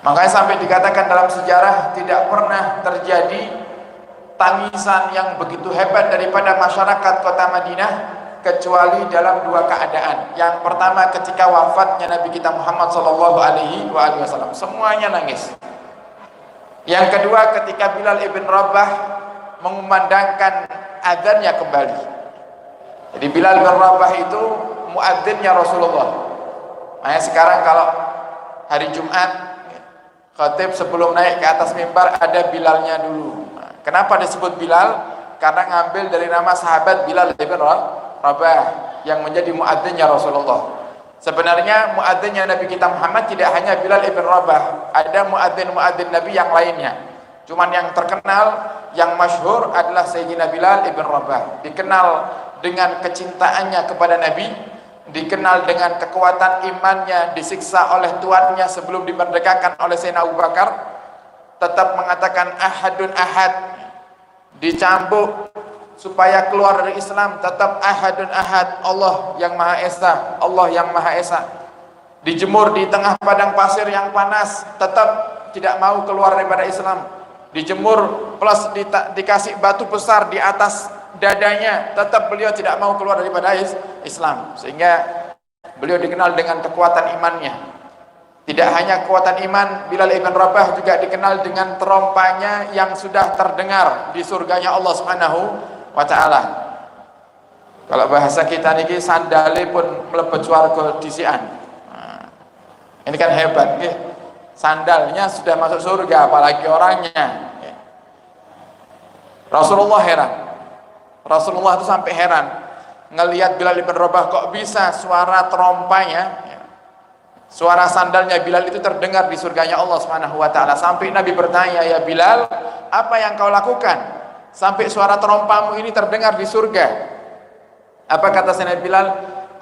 Makanya sampai dikatakan dalam sejarah tidak pernah terjadi tangisan yang begitu hebat daripada masyarakat kota Madinah kecuali dalam dua keadaan. Yang pertama ketika wafatnya Nabi kita Muhammad SAW, semuanya nangis. Yang kedua ketika Bilal ibn Rabah mengumandangkan azannya kembali. Jadi Bilal bin Rabah itu muadzinnya Rasulullah. Makanya sekarang kalau hari Jumat khatib sebelum naik ke atas mimbar ada Bilalnya dulu. Kenapa disebut Bilal? Karena ngambil dari nama sahabat Bilal ibn Rabah yang menjadi muadzinnya Rasulullah. Sebenarnya muadzinnya Nabi kita Muhammad tidak hanya Bilal ibn Rabah, ada muadzin-muadzin Nabi yang lainnya. Cuman yang terkenal, yang masyhur adalah Sayyidina Bilal ibn Rabah. Dikenal dengan kecintaannya kepada Nabi, dikenal dengan kekuatan imannya, disiksa oleh tuannya sebelum dimerdekakan oleh Sayyidina Abu Bakar, tetap mengatakan ahadun ahad, dicambuk supaya keluar dari Islam, tetap ahadun ahad, Allah yang Maha Esa, Allah yang Maha Esa. Dijemur di tengah padang pasir yang panas, tetap tidak mau keluar daripada Islam. Dijemur plus dikasih batu besar di atas dadanya, tetap beliau tidak mau keluar daripada Islam. Sehingga beliau dikenal dengan kekuatan imannya. Tidak hanya kekuatan iman, Bilal ibn Rabah juga dikenal dengan terompanya yang sudah terdengar di surganya Allah Subhanahu wa ta'ala. Kalau bahasa kita niki sandale pun mlebet swarga disian. Ini kan hebat nggih. Sandalnya sudah masuk surga, apalagi orangnya. Rasulullah heran. Rasulullah itu sampai heran ngelihat Bilal ibn Rabah, kok bisa suara terompanya, suara sandalnya Bilal itu terdengar di surganya Allah Subhanahu wa ta'ala. Sampai Nabi bertanya, ya Bilal, apa yang kau lakukan sampai suara terompamu ini terdengar di surga? Apa kata Sayyidina Bilal?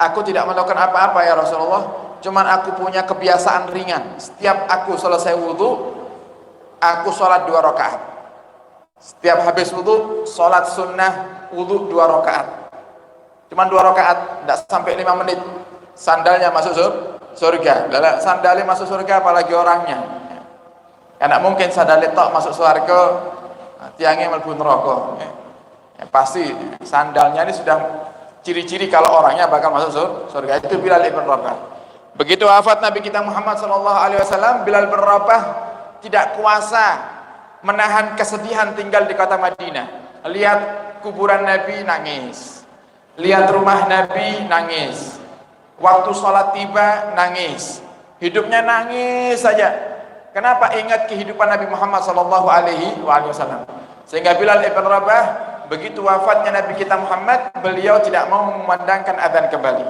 Aku tidak melakukan apa-apa ya Rasulullah, cuman aku punya kebiasaan ringan. Setiap aku selesai wudhu, aku sholat 2 rakaat. Setiap habis wudhu, sholat sunnah wudhu 2 rakaat. Cuman 2 rakaat, tidak sampai 5 menit, sandalnya masuk surga. Sandalnya masuk surga, apalagi orangnya. Karena mungkin sandalnya tok masuk surga, tiangnya mlebu neraka. Pasti sandalnya ini sudah ciri-ciri kalau orangnya bakal masuk surga. Itu Bilal ibn Rabah. Begitu wafat Nabi kita Muhammad SAW, Bilal bin Rabah tidak kuasa menahan kesedihan tinggal di kota Madinah. Lihat kuburan Nabi, nangis. Lihat rumah Nabi, nangis. Waktu sholat tiba, nangis. Hidupnya nangis saja. Kenapa? Ingat kehidupan Nabi Muhammad SAW. Sehingga Bilal ibn Rabah, begitu wafatnya Nabi kita Muhammad, beliau tidak mau memandangkan adzan kembali.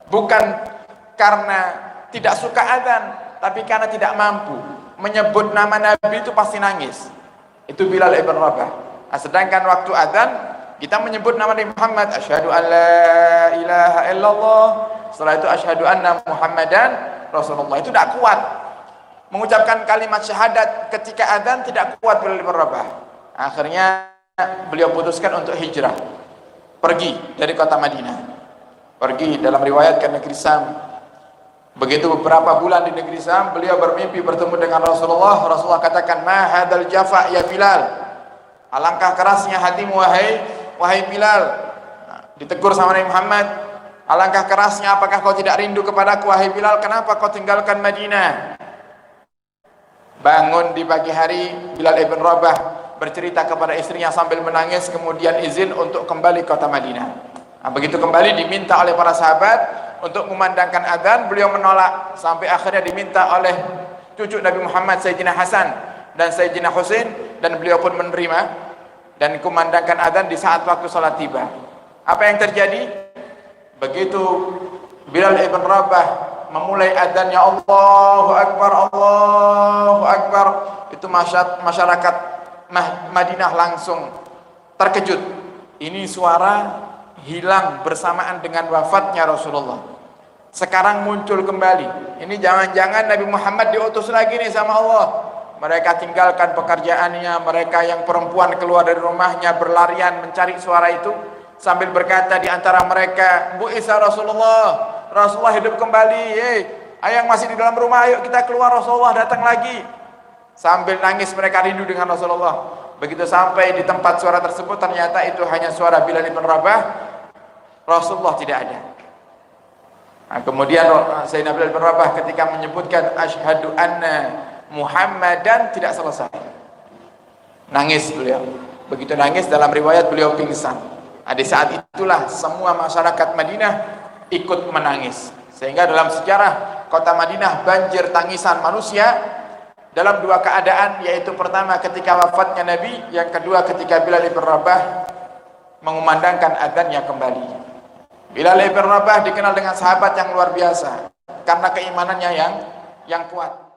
Bukan karena tidak suka adzan, tapi karena tidak mampu menyebut nama Nabi itu pasti nangis. Itu Bilal ibn Rabah. Nah, sedangkan waktu adzan kita menyebut nama Nabi Muhammad, asyhadu an la ilaha illallah, setelah itu asyhadu anna Muhammadan Rasulullah. Itu tidak kuat mengucapkan kalimat syahadat ketika adzan, tidak kuat Bilal ibn Rabah. Akhirnya beliau putuskan untuk hijrah, pergi dari kota Madinah, pergi dalam riwayat ke negeri Sam. Begitu beberapa bulan di negeri Sam, beliau bermimpi bertemu dengan Rasulullah. Rasulullah katakan, ma hadal jafa ya Bilal, alangkah kerasnya hatimu wahai Bilal. Ditegur sama Nabi Muhammad, alangkah kerasnya, apakah kau tidak rindu kepadaku wahai Bilal, kenapa kau tinggalkan Madinah? Bangun di pagi hari, Bilal ibn Rabah bercerita kepada istrinya sambil menangis, kemudian izin untuk kembali ke kota Madinah. Nah, begitu kembali diminta oleh para sahabat untuk memandangkan adzan, beliau menolak, sampai akhirnya diminta oleh cucu Nabi Muhammad Sayyidina Hasan dan Sayyidina Husain, dan beliau pun menerima dan kumandangkan adzan di saat waktu sholat tiba. Apa yang terjadi? Begitu Bilal ibn Rabah memulai adzannya, Allahu Akbar, Allahu Akbar, itu masyarakat Madinah langsung terkejut. Ini suara hilang bersamaan dengan wafatnya Rasulullah. Sekarang muncul kembali. Ini jangan-jangan Nabi Muhammad diutus lagi nih sama Allah. Mereka tinggalkan pekerjaannya, mereka yang perempuan keluar dari rumahnya berlarian mencari suara itu, sambil berkata di antara mereka, Bu Isa Rasulullah, Rasulullah hidup kembali. Yang masih di dalam rumah, ayo kita keluar, Rasulullah datang lagi. Sambil nangis mereka rindu dengan Rasulullah. Begitu sampai di tempat suara tersebut, ternyata itu hanya suara Bilal bin Rabah. Rasulullah tidak ada. Nah, kemudian Sayyidina Bilal bin Rabah ketika menyebutkan asyhadu anna Muhammadan, tidak selesai. Nangis beliau. Begitu nangis, dalam riwayat beliau pingsan. Nah, di saat itulah semua masyarakat Madinah ikut menangis. Sehingga dalam sejarah kota Madinah banjir tangisan manusia dalam dua keadaan, yaitu pertama ketika wafatnya Nabi, yang kedua ketika Bilal bin Rabah mengumandangkan adzannya kembali. Bilal bin Rabah dikenal dengan sahabat yang luar biasa karena keimanannya yang kuat.